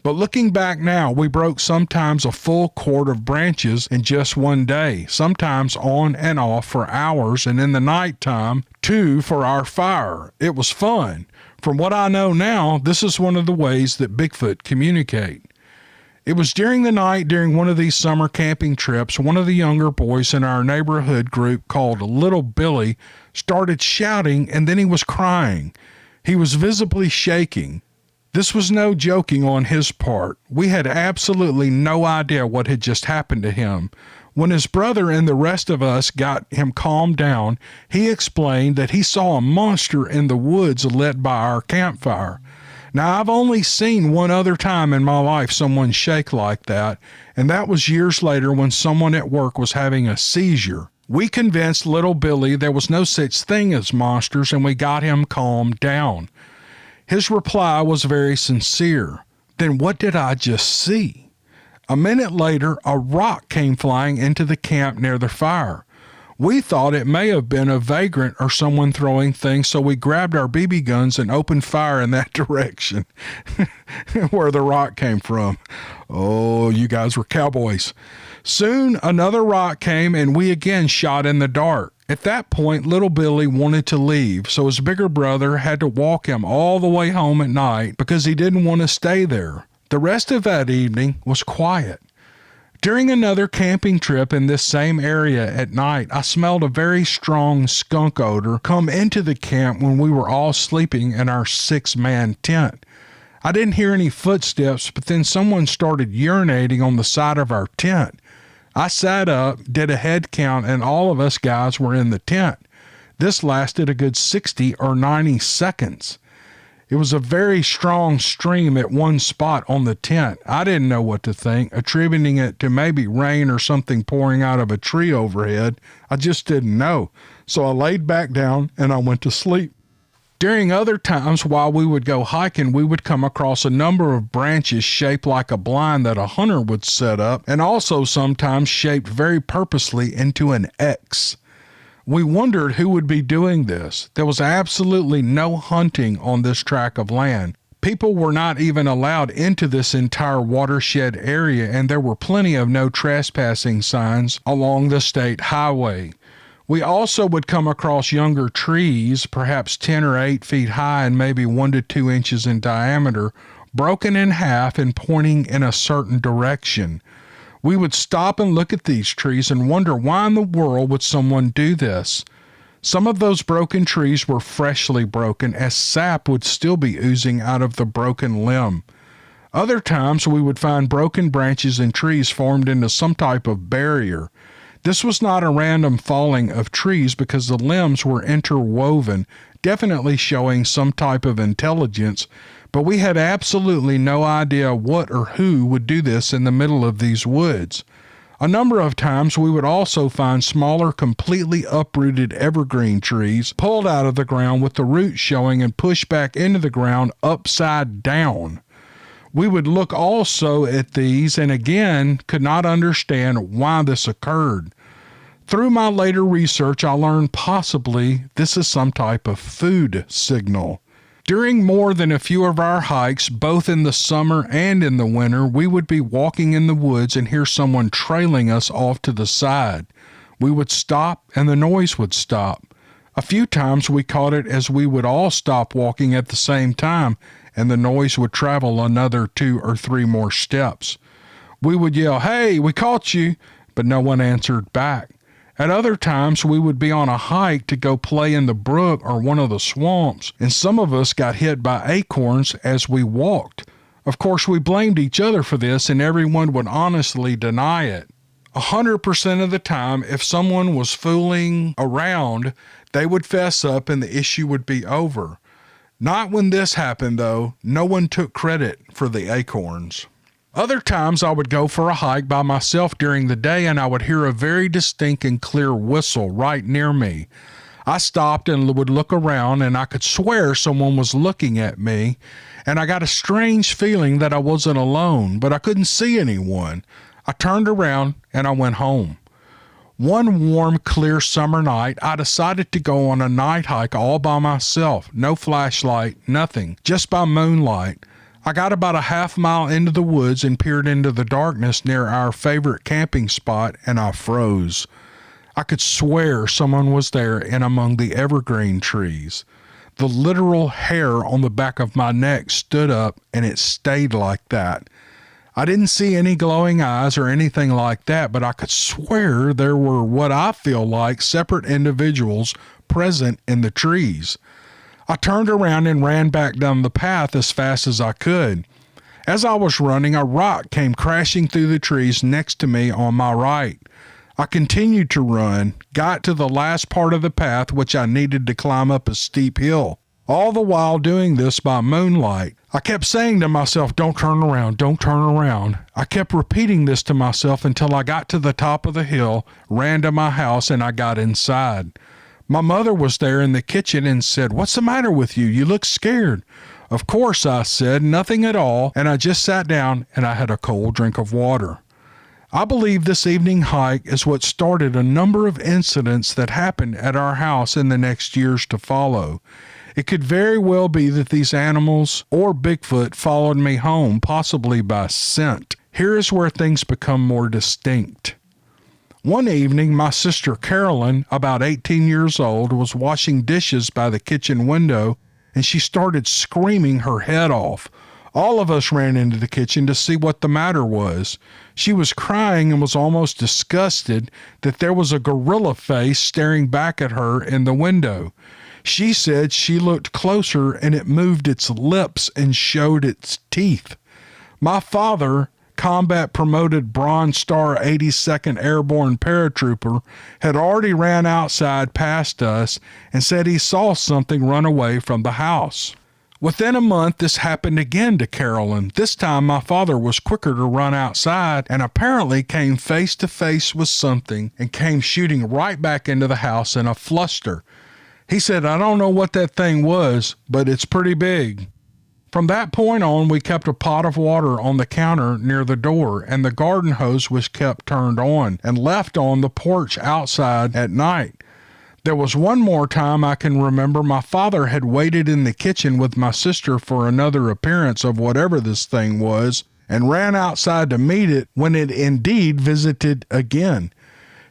But looking back now, we broke sometimes a full cord of branches in just one day, sometimes on and off for hours, and in the nighttime, too, for our fire. It was fun. From what I know now, this is one of the ways that Bigfoot communicate. It was during the night during one of these summer camping trips, one of the younger boys in our neighborhood group called Little Billy started shouting, and then he was crying. He was visibly shaking. This was no joking on his part. We had absolutely no idea what had just happened to him. When his brother and the rest of us got him calmed down, he explained that he saw a monster in the woods lit by our campfire. Now, I've only seen one other time in my life someone shake like that, and that was years later when someone at work was having a seizure. We convinced little Billy there was no such thing as monsters, and we got him calmed down. His reply was very sincere. Then what did I just see? A minute later, a rock came flying into the camp near the fire. We thought it may have been a vagrant or someone throwing things, so we grabbed our BB guns and opened fire in that direction, where the rock came from. Oh, you guys were cowboys. Soon, another rock came, and we again shot in the dark. At that point, little Billy wanted to leave, so his bigger brother had to walk him all the way home at night because he didn't want to stay there. The rest of that evening was quiet. During another camping trip in this same area at night, I smelled a very strong skunk odor come into the camp when we were all sleeping in our 6-man tent. I didn't hear any footsteps, but then someone started urinating on the side of our tent. I sat up, did a head count, and all of us guys were in the tent. This lasted a good 60 or 90 seconds. It was a very strong stream at one spot on the tent. I didn't know what to think, attributing it to maybe rain or something pouring out of a tree overhead. I just didn't know. So I laid back down and I went to sleep. During other times while we would go hiking, we would come across a number of branches shaped like a blind that a hunter would set up, and also sometimes shaped very purposely into an X. We wondered who would be doing this. There was absolutely no hunting on this tract of land. People were not even allowed into this entire watershed area, and there were plenty of no trespassing signs along the state highway. We also would come across younger trees, perhaps 10 or 8 feet high and maybe 1 to 2 inches in diameter, broken in half and pointing in a certain direction. We would stop and look at these trees and wonder why in the world would someone do this. Some of those broken trees were freshly broken, as sap would still be oozing out of the broken limb. Other times we would find broken branches and trees formed into some type of barrier. This was not a random falling of trees because the limbs were interwoven, definitely showing some type of intelligence, but we had absolutely no idea what or who would do this in the middle of these woods. A number of times we would also find smaller, completely uprooted evergreen trees pulled out of the ground with the roots showing and pushed back into the ground upside down. We would look also at these and again could not understand why this occurred. Through my later research, I learned possibly this is some type of food signal. During more than a few of our hikes, both in the summer and in the winter, we would be walking in the woods and hear someone trailing us off to the side. We would stop and the noise would stop. A few times we caught it as we would all stop walking at the same time, and the noise would travel another 2 or 3 more steps. We would yell, "Hey, we caught you," but no one answered back. At other times, we would be on a hike to go play in the brook or one of the swamps, and some of us got hit by acorns as we walked. Of course, we blamed each other for this, and everyone would honestly deny it. 100% of the time, if someone was fooling around, they would fess up and the issue would be over. Not when this happened, though. No one took credit for the acorns. Other times I would go for a hike by myself during the day and I would hear a very distinct and clear whistle right near me. I stopped and would look around and I could swear someone was looking at me, and I got a strange feeling that I wasn't alone, but I couldn't see anyone. I turned around and I went home. One warm, clear summer night, I decided to go on a night hike all by myself. No flashlight, nothing, just by moonlight. I got about a half-mile into the woods and peered into the darkness near our favorite camping spot, and I froze. I could swear someone was there and among the evergreen trees. The literal hair on the back of my neck stood up, and it stayed like that. I didn't see any glowing eyes or anything like that, but I could swear there were what I feel like separate individuals present in the trees. I turned around and ran back down the path as fast as I could. As I was running, a rock came crashing through the trees next to me on my right. I continued to run, got to the last part of the path, which I needed to climb up a steep hill. All the while doing this by moonlight. I kept saying to myself, "Don't turn around, don't turn around." I kept repeating this to myself until I got to the top of the hill, ran to my house, and I got inside. My mother was there in the kitchen and said, "What's the matter with you? You look scared." Of course, I said, "Nothing at all," and I just sat down and I had a cold drink of water. I believe this evening hike is what started a number of incidents that happened at our house in the next years to follow. It could very well be that these animals or Bigfoot followed me home, possibly by scent. Here is where things become more distinct. One evening, my sister Carolyn, about 18 years old, was washing dishes by the kitchen window, and she started screaming her head off. All of us ran into the kitchen to see what the matter was. She was crying and was almost disgusted that there was a gorilla face staring back at her in the window. She said she looked closer and it moved its lips and showed its teeth. My father, combat promoted Bronze Star 82nd Airborne paratrooper, had already ran outside past us and said he saw something run away from the house. Within a month, this happened again to Carolyn. This time, my father was quicker to run outside and apparently came face to face with something and came shooting right back into the house in a fluster. He said, "I don't know what that thing was, but it's pretty big." From that point on, we kept a pot of water on the counter near the door, and the garden hose was kept turned on and left on the porch outside at night. There was one more time I can remember my father had waited in the kitchen with my sister for another appearance of whatever this thing was and ran outside to meet it when it indeed visited again.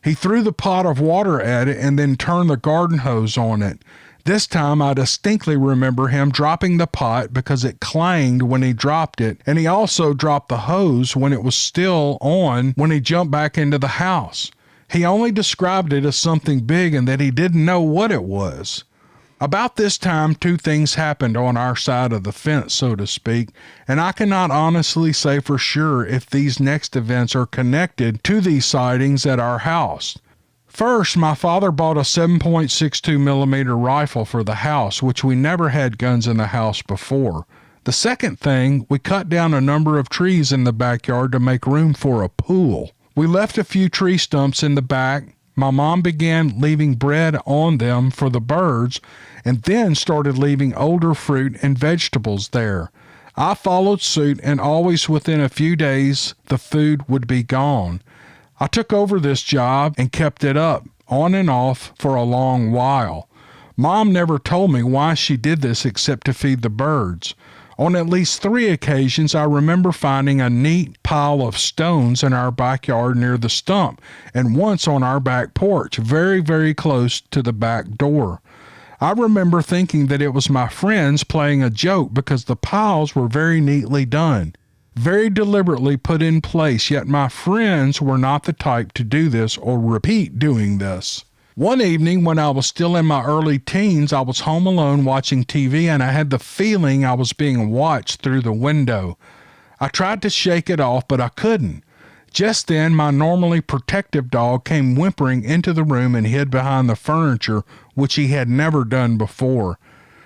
He threw the pot of water at it and then turned the garden hose on it. This time I distinctly remember him dropping the pot because it clanged when he dropped it, and he also dropped the hose when it was still on when he jumped back into the house. He only described it as something big and that he didn't know what it was. About this time, two things happened on our side of the fence, so to speak, and I cannot honestly say for sure if these next events are connected to these sightings at our house. First, my father bought a 7.62 millimeter rifle for the house, which we never had guns in the house before. The second thing, we cut down a number of trees in the backyard to make room for a pool. We left a few tree stumps in the back. My mom began leaving bread on them for the birds and then started leaving older fruit and vegetables there. I followed suit, and always within a few days the food would be gone. I took over this job and kept it up, on and off, for a long while. Mom never told me why she did this except to feed the birds. On at least 3 occasions, I remember finding a neat pile of stones in our backyard near the stump, and once on our back porch, very, very close to the back door. I remember thinking that it was my friends playing a joke because the piles were very neatly done, very deliberately put in place, yet my friends were not the type to do this or repeat doing this. One evening when I was still in my early teens, I was home alone watching TV and I had the feeling I was being watched through the window. I tried to shake it off, but I couldn't. Just then, my normally protective dog came whimpering into the room and hid behind the furniture, which he had never done before.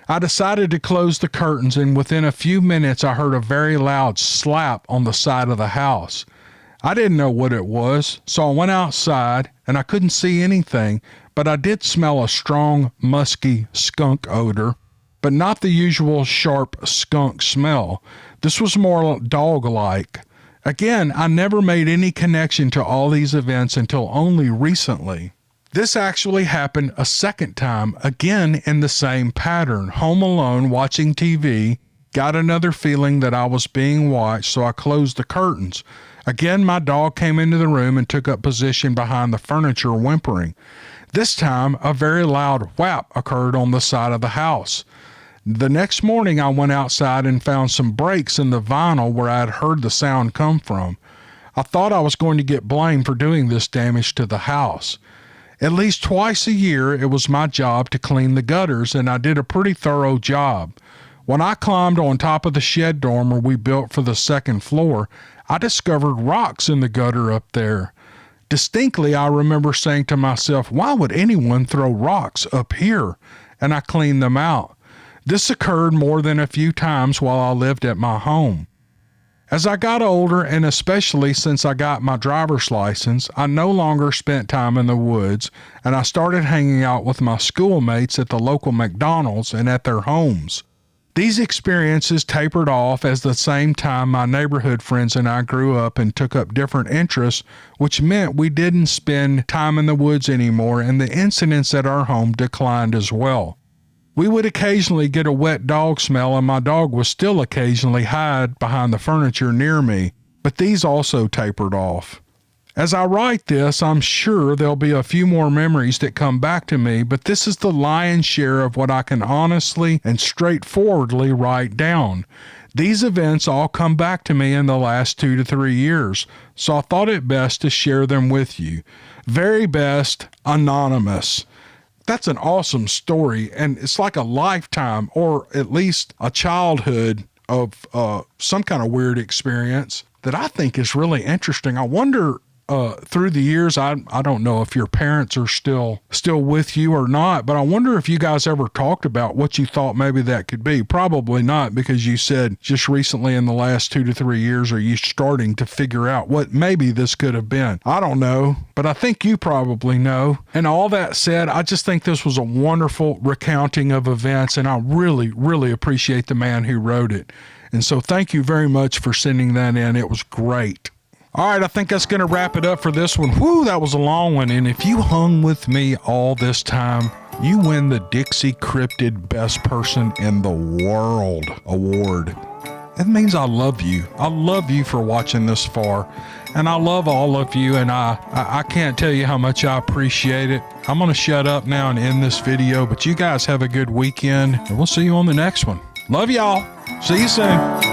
I decided to close the curtains, and within a few minutes, I heard a very loud slap on the side of the house. I didn't know what it was, so I went outside, and I couldn't see anything, but I did smell a strong, musky skunk odor, but not the usual sharp skunk smell. This was more dog-like. Again, I never made any connection to all these events until only recently. This actually happened a second time, again in the same pattern. Home alone, watching TV, got another feeling that I was being watched, so I closed the curtains. Again, my dog came into the room and took up position behind the furniture, whimpering. This time, a very loud whap occurred on the side of the house. The next morning, I went outside and found some breaks in the vinyl where I had heard the sound come from. I thought I was going to get blamed for doing this damage to the house. At least twice a year, it was my job to clean the gutters, and I did a pretty thorough job. When I climbed on top of the shed dormer we built for the second floor, I discovered rocks in the gutter up there. Distinctly, I remember saying to myself, why would anyone throw rocks up here? And I cleaned them out. This occurred more than a few times while I lived at my home. As I got older, and especially since I got my driver's license, I no longer spent time in the woods, and I started hanging out with my schoolmates at the local McDonald's and at their homes. These experiences tapered off as the same time my neighborhood friends and I grew up and took up different interests, which meant we didn't spend time in the woods anymore, and the incidents at our home declined as well. We would occasionally get a wet dog smell, and my dog would still occasionally hide behind the furniture near me, but these also tapered off. As I write this, I'm sure there'll be a few more memories that come back to me, but this is the lion's share of what I can honestly and straightforwardly write down. These events all come back to me in the last 2 to 3 years, so I thought it best to share them with you. Very best, Anonymous. That's an awesome story, and it's like a lifetime or at least a childhood of some kind of weird experience that I think is really interesting. I wonder through the years, I don't know if your parents are still with you or not, but I wonder if you guys ever talked about what you thought maybe that could be. Probably not, because you said just recently in the last 2 to 3 years are you starting to figure out what maybe this could have been. I don't know, but I think you probably know. And all that said, I just think this was a wonderful recounting of events, and I really, really appreciate the man who wrote it. And so thank you very much for sending that in. It was great. All right, I think that's going to wrap it up for this one. Whew, that was a long one. And if you hung with me all this time, you win the Dixiecryptid Best Person in the World Award. It means I love you. I love you for watching this far. And I love all of you, and I can't tell you how much I appreciate it. I'm going to shut up now and end this video, but you guys have a good weekend, and we'll see you on the next one. Love y'all. See you soon.